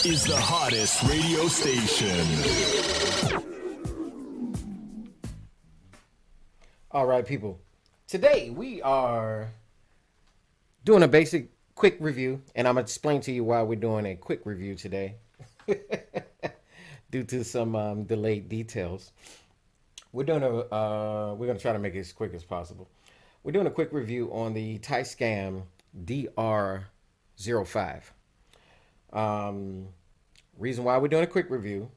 is the hottest radio station. All right, people. Today we are doing a basic quick review, and I'm gonna explain to you why we're doing a quick review today, due to some delayed details. We're gonna try to make it as quick as possible. We're doing a quick review on the Tascam DR-05. Reason why we're doing a quick review,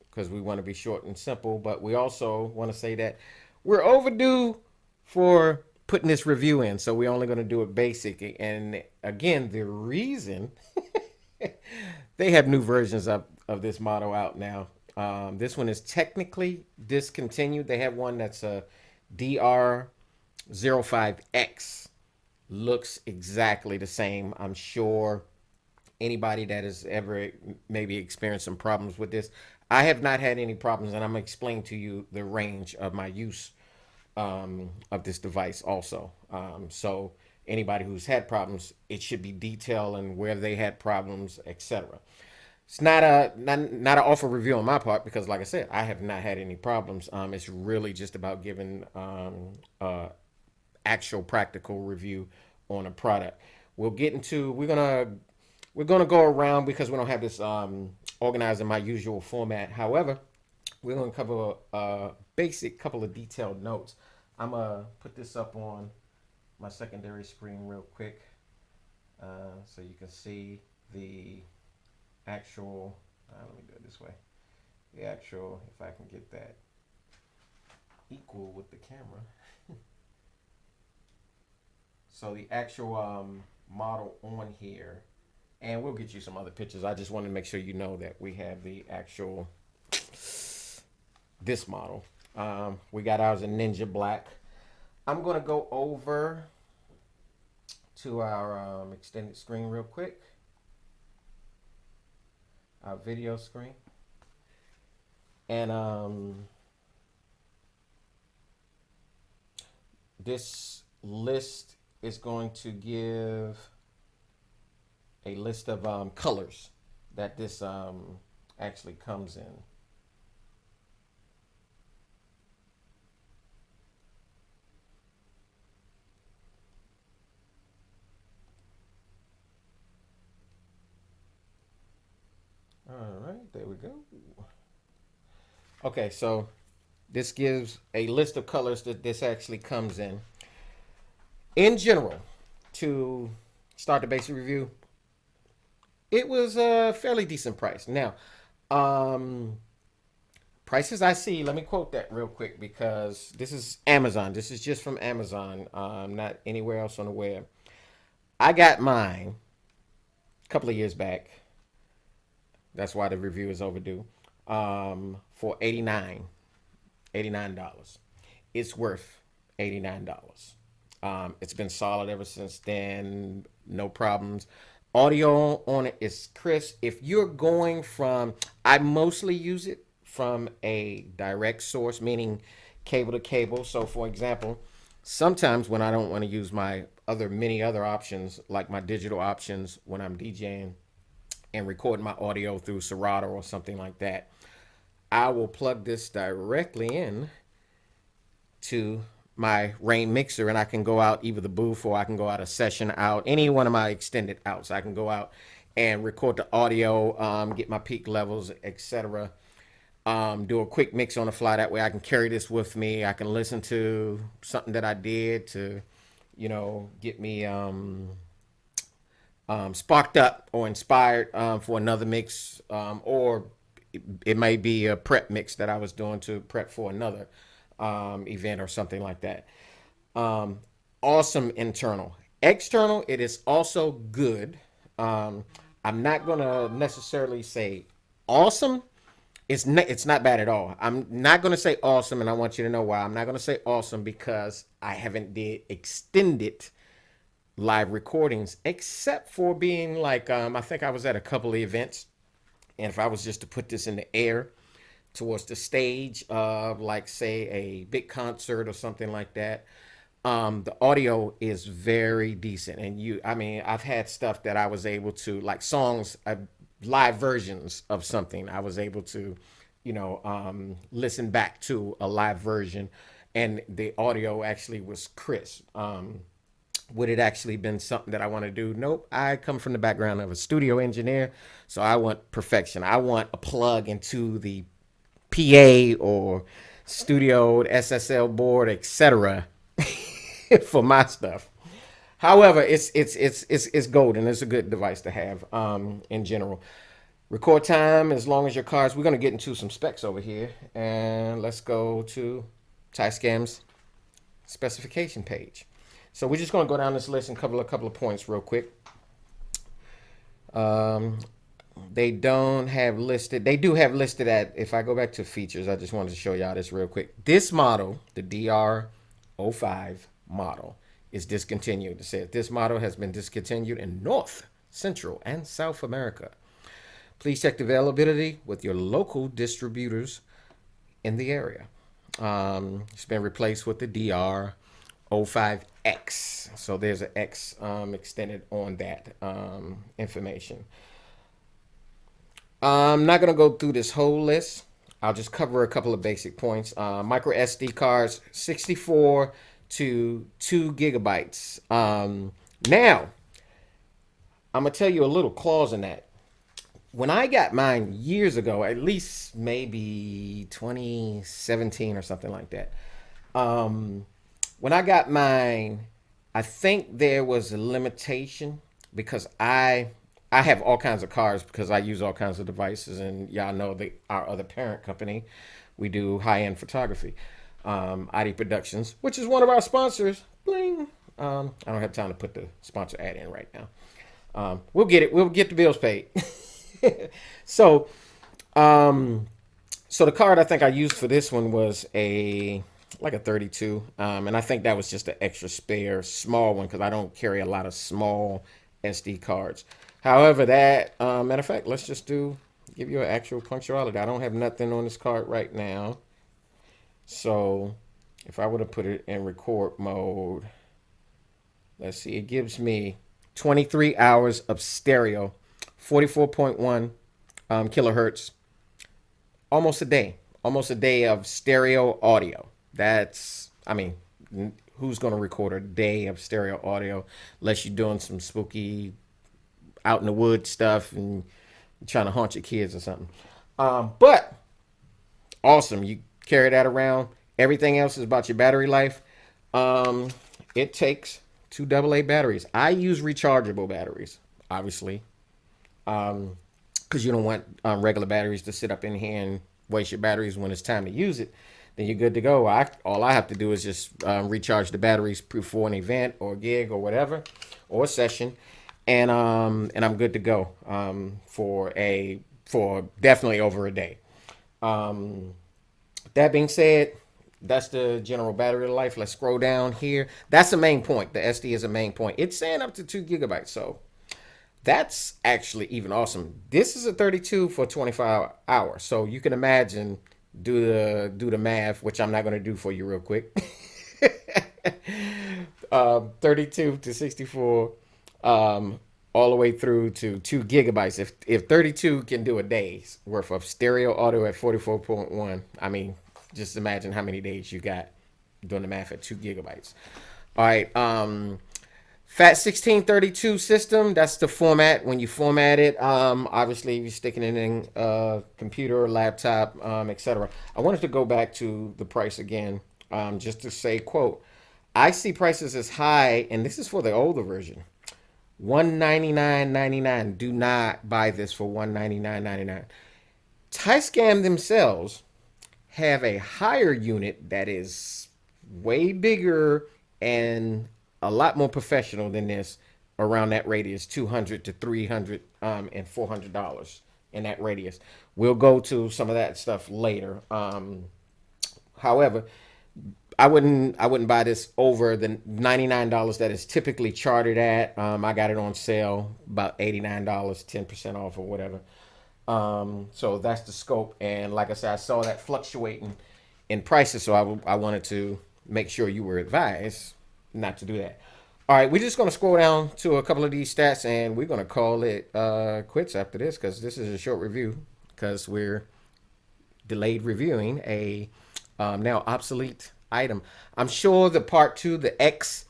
because we want to be short and simple, but we also want to say that we're overdue for putting this review in, so we're only going to do it basic. And again, the reason they have new versions of this model out now. This one is technically discontinued. They have one that's a DR-05X. Looks exactly the same. I'm sure anybody that has ever maybe experienced some problems with this. I have not had any problems, and I'm going to explain to you the range of my use of this device also. So anybody who's had problems, it should be detailed and where they had problems, etc. It's not an offer review on my part because, like I said, I have not had any problems. It's really just about giving actual practical review on a product. We're gonna go around because we don't have this organized in my usual format. However, we're gonna cover a basic couple of detailed notes. I'm gonna put this up on my secondary screen real quick, so you can see the actual. Let me do it this way. The actual, if I can get that equal with the camera. So the actual model on here, and we'll get you some other pictures. I just wanted to make sure you know that we have the actual this model. We got ours in Ninja Black. I'm gonna go over to our extended screen real quick. Our video screen, and this list is going to give a list of colors that this actually comes in. All right, there we go. Okay, so this gives a list of colors that this actually comes in. In general, to start the basic review, it was a fairly decent price. Now, prices I see, let me quote that real quick because this is Amazon. This is just from Amazon, not anywhere else on the web. I got mine a couple of years back. That's why the review is overdue. For $89. It's worth $89. It's been solid ever since then. No problems. Audio on it is crisp. If you're going from, I mostly use it from a direct source, meaning cable to cable. So, for example, sometimes when I don't want to use my many other options, like my digital options when I'm DJing and recording my audio through Serato or something like that, I will plug this directly in to my Rain mixer, and I can go out either the booth or I can go out a session out, any one of my extended outs. I can go out and record the audio, get my peak levels, etc. Do a quick mix on the fly. That way I can carry this with me. I can listen to something that I did to, get me sparked up or inspired for another mix, or it may be a prep mix that I was doing to prep for another event or something like that. Awesome internal. External, it is also good. I'm not going to necessarily say awesome. It's not bad at all. I'm not going to say awesome, and I want you to know why. I'm not going to say awesome because I haven't did extended live recordings, except for being like, I think I was at a couple of events, and if I was just to put this in the air towards the stage of, like, say, a big concert or something like that, the audio is very decent. And I've had stuff that I was able to, like songs, live versions of something. I was able to, listen back to a live version, and the audio actually was crisp. Would it actually been something that I want to do? Nope. I come from the background of a studio engineer, so I want perfection. I want a plug into the PA or studio SSL board, etc. for my stuff. However, it's golden. It's a good device to have in general. Record time as long as your car's. We're gonna get into some specs over here, and let's go to Tascam's specification page. So we're just gonna go down this list and cover a couple of points real quick. Um, they don't have listed. They do have listed at. If I go back to features, I just wanted to show y'all this real quick. This model, the DR-05 model, is discontinued. It says this model has been discontinued in North, Central, and South America. Please check the availability with your local distributors in the area. It's been replaced with the DR-05X. So there's an X extended on that information. I'm not going to go through this whole list. I'll just cover a couple of basic points. Micro SD cards, 64 to 2 gigabytes. Now, I'm going to tell you a little clause in that. When I got mine years ago, at least maybe 2017 or something like that, when I got mine, I think there was a limitation because I have all kinds of cars because I use all kinds of devices, and y'all know our other parent company, we do high-end photography, ID Productions, which is one of our sponsors. Bling. I don't have time to put the sponsor ad in right now. We'll get it. We'll get the bills paid. So, so the card I think I used for this one was like a 32, and I think that was just an extra spare small one because I don't carry a lot of small SD cards. However, that matter of fact, let's just give you an actual punctuality. I don't have nothing on this card right now, so if I were to put it in record mode, let's see, it gives me 23 hours of stereo, 44.1 kilohertz, almost a day of stereo audio. That's, I mean, who's going to record a day of stereo audio unless you're doing some spooky out in the woods stuff and trying to haunt your kids or something. But awesome. You carry that around. Everything else is about your battery life. It takes 2 AA batteries. I use rechargeable batteries, obviously, because you don't want regular batteries to sit up in here and waste your batteries when it's time to use it. Then you're good to go. All I have to do is just recharge the batteries before an event or gig or whatever, or a session, and I'm good to go for definitely over a day. That being said, that's the general battery life. Let's scroll down here. That's the main point. The SD is a main point. It's saying up to 2 gigabytes, so that's actually even awesome. This is a 32 for 25 hours, so you can imagine. Do the math, which I'm not going to do for you real quick. 32 to 64, all the way through to 2 gigabytes. If 32 can do a day's worth of stereo audio at 44.1, I mean, just imagine how many days you got doing the math at 2 gigabytes. All right. FAT1632 system, that's the format. When you format it, obviously you're sticking it in a computer, laptop, etc. I wanted to go back to the price again, just to say, quote, I see prices as high, and this is for the older version, $199.99. Do not buy this for $199.99. Tascam themselves have a higher unit that is way bigger and a lot more professional than this, around that radius, $200 to $300 and $400 in that radius. We'll go to some of that stuff later. However, I wouldn't buy this over the $99 that is typically charted at. I got it on sale about $89, 10% off or whatever. So that's the scope. And like I said, I saw that fluctuating in prices, so I wanted to make sure you were advised not to do that. All right, we're just going to scroll down to a couple of these stats, and we're going to call it quits after this because this is a short review because we're delayed reviewing a now obsolete item. I'm sure the part two, the X,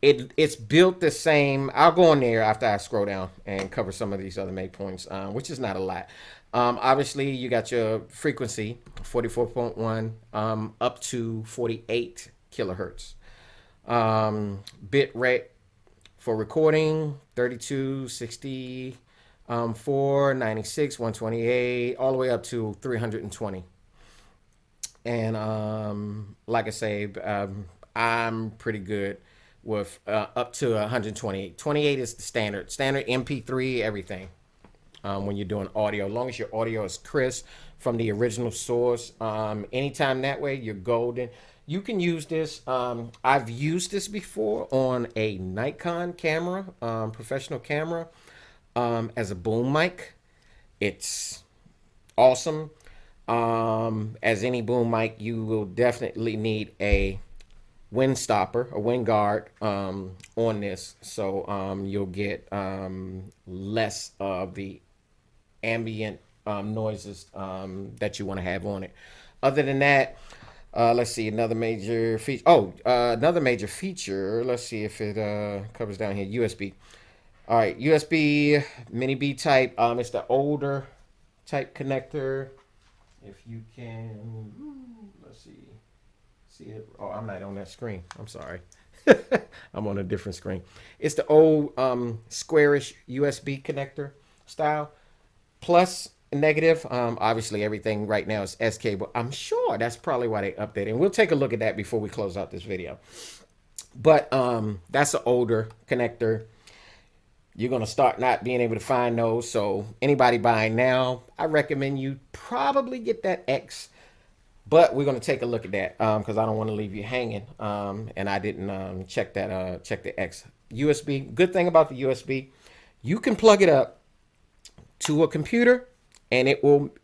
it's built the same. I'll go on there after I scroll down and cover some of these other main points, which is not a lot. Obviously, you got your frequency, 44.1 up to 48 kilohertz. Bit rate for recording, 32, 60, 496, 128, all the way up to 320. And like I say, I'm pretty good with up to 128. 28 is the standard MP3, everything. When you're doing audio, as long as your audio is crisp from the original source, anytime that way, you're golden. You can use this. I've used this before on a Nikon camera, professional camera, as a boom mic. It's awesome. As any boom mic, you will definitely need a wind stopper, a wind guard on this, so you'll get less of the ambient noises that you want to have on it. Other than that, let's see, another major feature. Another major feature. Let's see if it covers down here. USB. All right, USB mini B type. It's the older type connector. If you can, let's see it. Oh, I'm not on that screen. I'm sorry. I'm on a different screen. It's the old squarish USB connector style. Plus negative. Obviously, everything right now is S cable. I'm sure that's probably why they updated. And we'll take a look at that before we close out this video. But that's an older connector. You're going to start not being able to find those. So anybody buying now, I recommend you probably get that X. But we're going to take a look at that because I don't want to leave you hanging. And I didn't check the X. USB. Good thing about the USB, you can plug it up to a computer and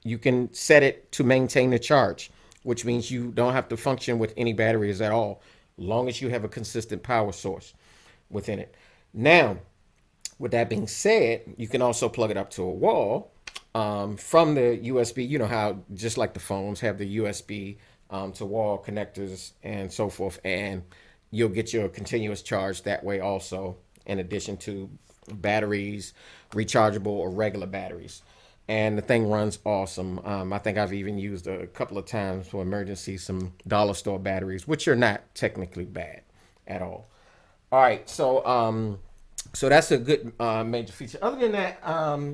you can set it to maintain the charge, which means you don't have to function with any batteries at all, as long as you have a consistent power source within it. Now, with that being said, you can also plug it up to a wall from the USB. You know how just like the phones have the USB to wall connectors and so forth, and you'll get your continuous charge that way also, in addition to batteries, rechargeable or regular batteries. And the thing runs awesome. I think I've even used a couple of times for emergency some dollar store batteries, which are not technically bad at all. All right, so that's a good major feature. Other than that,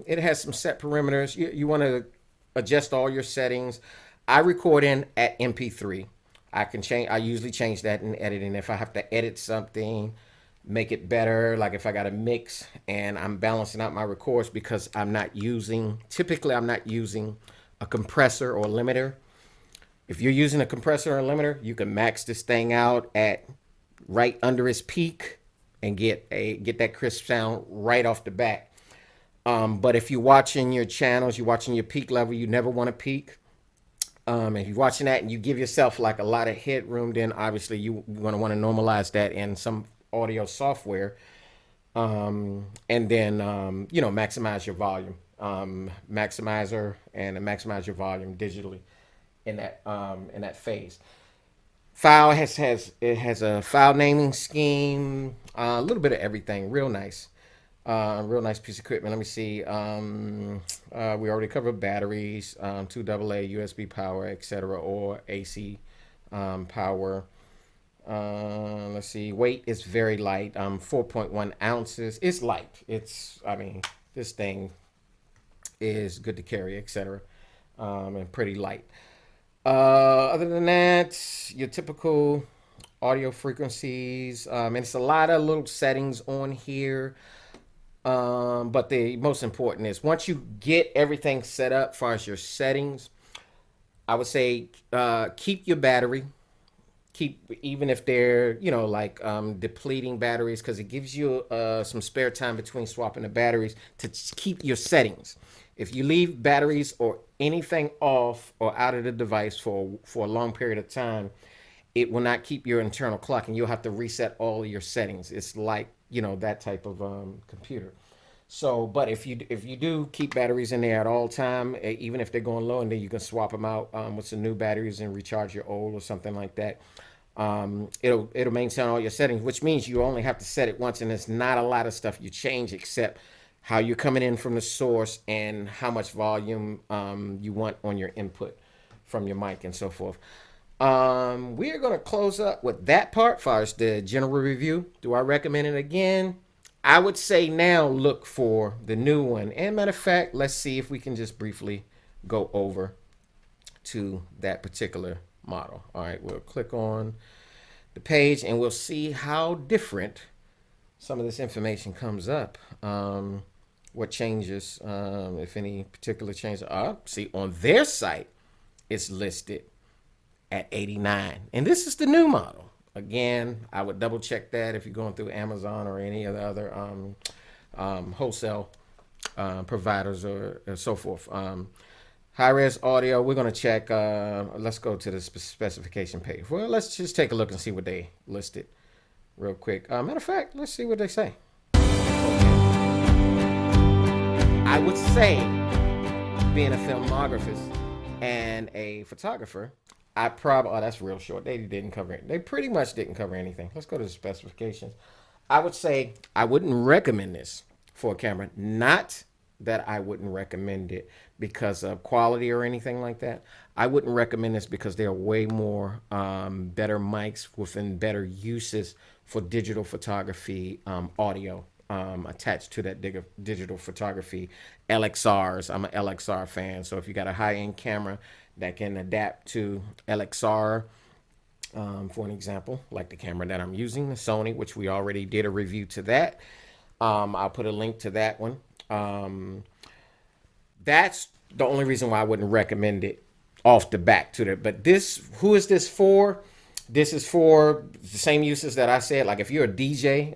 it has some set parameters. You want to adjust all your settings. I record in at MP3. I usually change that in editing. If I have to edit something, make it better, like if I got a mix and I'm balancing out my records, because typically I'm not using a compressor or limiter. If you're using a compressor or limiter, you can max this thing out at right under its peak and get that crisp sound right off the bat. But if you're watching your channels, you're watching your peak level, you never want to peak. If you're watching that and you give yourself like a lot of headroom, then obviously you're going to want to normalize that in some audio software, and then maximize your volume, maximizer, and maximize your volume digitally in that phase. File has a file naming scheme, a little bit of everything, real nice piece of equipment. Let me see. We already covered batteries, 2 AA USB power, etc., or AC power. Let's see. Weight is very light. 4.1 ounces. It's light. This thing is good to carry, etc. And pretty light. Other than that, your typical audio frequencies. And it's a lot of little settings on here. But the most important is once you get everything set up as far as your settings, I would say keep your battery. Even if they're depleting batteries, because it gives you some spare time between swapping the batteries to keep your settings. If you leave batteries or anything off or out of the device for a long period of time, it will not keep your internal clock, and you'll have to reset all of your settings. It's like, that type of computer. So, but if you do keep batteries in there at all time, even if they're going low, and then you can swap them out with some new batteries and recharge your old or something like that. It'll maintain all your settings, which means you only have to set it once, and there's not a lot of stuff you change except how you're coming in from the source and how much volume you want on your input from your mic and so forth. We're gonna close up with that part as far as the general review. Do I recommend it again? I would say now look for the new one. And matter of fact, let's see if we can just briefly go over to that particular model. All right, we'll click on the page and we'll see how different some of this information comes up. What changes, if any particular changes are. See, on their site, it's listed at 89. And this is the new model. Again, I would double check that if you're going through Amazon or any of the other wholesale providers or so forth. High-res audio, we're going to check. Let's go to the specification page. Well, let's just take a look and see what they listed real quick. Matter of fact, let's see what they say. I would say, being a filmographer and a photographer, that's real short. They didn't cover it. They pretty much didn't cover anything. Let's go to the specifications. I would say I wouldn't recommend this for a camera. Not that I wouldn't recommend it because of quality or anything like that. I wouldn't recommend this because there are way more better mics within better uses for digital photography, audio attached to that digital photography. LXRs. I'm an LXR fan. So if you got a high-end camera that can adapt to LXR, for an example, like the camera that I'm using, the Sony, which we already did a review to that. I'll put a link to that one. That's the only reason why I wouldn't recommend it off the back to that. But who is this for? This is for the same uses that I said. Like if you're a DJ,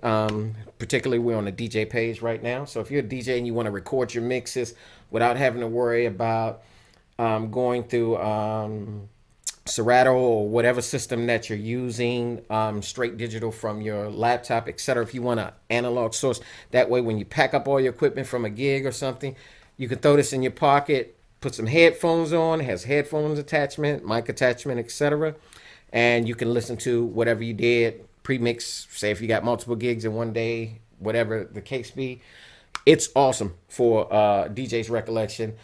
particularly we're on the DJ page right now. So if you're a DJ and you want to record your mixes without having to worry about going through Serato or whatever system that you're using, straight digital from your laptop, etc. If you want an analog source, that way when you pack up all your equipment from a gig or something, you can throw this in your pocket, put some headphones on, it has headphones attachment, mic attachment, etc. And you can listen to whatever you did, pre-mix, say if you got multiple gigs in one day, whatever the case be. It's awesome for DJ's recollection.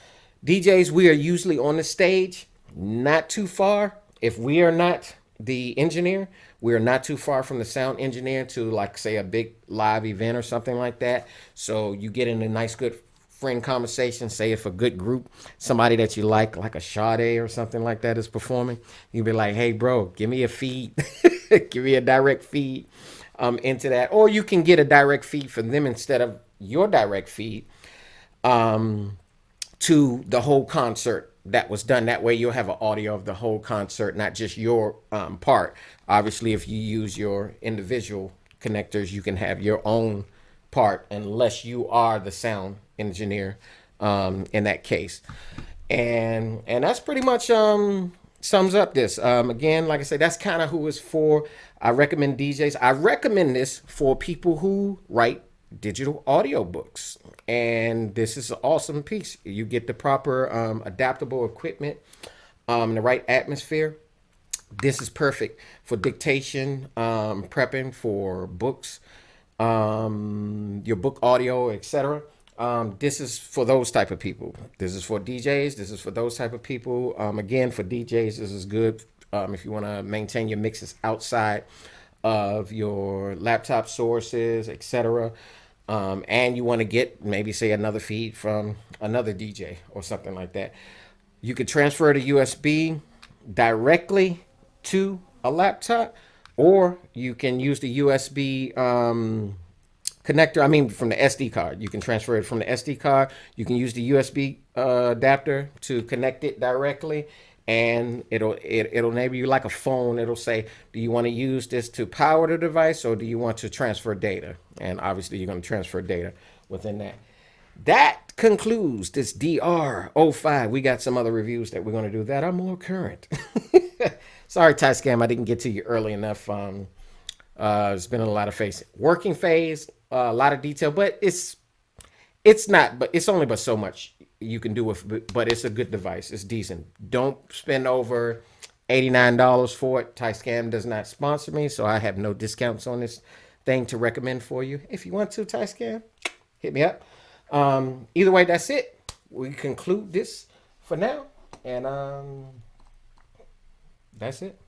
DJs, we are usually on the stage, not too far. If we are not the engineer, we are not too far from the sound engineer to, like, say, a big live event or something like that. So you get in a nice, good friend conversation. Say if a good group, somebody that you like a Sade or something like that is performing, you'd be like, hey, bro, give me a feed. Give me a direct feed into that. Or you can get a direct feed from them instead of your direct feed to the whole concert that was done. That way you'll have an audio of the whole concert, not just your part. Obviously, if you use your individual connectors, you can have your own part unless you are the sound engineer in that case. And that's pretty much sums up this. Again, like I said, that's kind of who it's for. I recommend DJs. I recommend this for people who write digital audio books, and this is an awesome piece. You get the proper adaptable equipment, the right atmosphere. This is perfect for dictation, prepping for books, your book audio, etc. This is for those type of people. This is for DJs. This is for those type of people. Again, for DJs, this is good if you want to maintain your mixes outside of your laptop sources, etc. And you want to get maybe, say, another feed from another DJ or something like that. You could transfer the USB directly to a laptop, or you can use the USB connector. I mean, from the SD card. You can transfer it from the SD card. You can use the USB adapter to connect it directly, and it'll enable you like a phone. It'll say, do you want to use this to power the device, or do you want to transfer data? And obviously you're going to transfer data within that. That concludes this DR-05. We got some other reviews that we're going to do that are more current. Sorry, Tascam, I didn't get to you early enough. It's been a lot of working phase, a lot of detail, but it's not, but it's only but so much you can do with, but it's a good device. It's decent. Don't spend over $89 for it. Tascam does not sponsor me, so I have no discounts on this thing to recommend for you. If you want to, Tascam, hit me up. Either way, that's it. We conclude this for now, and that's it.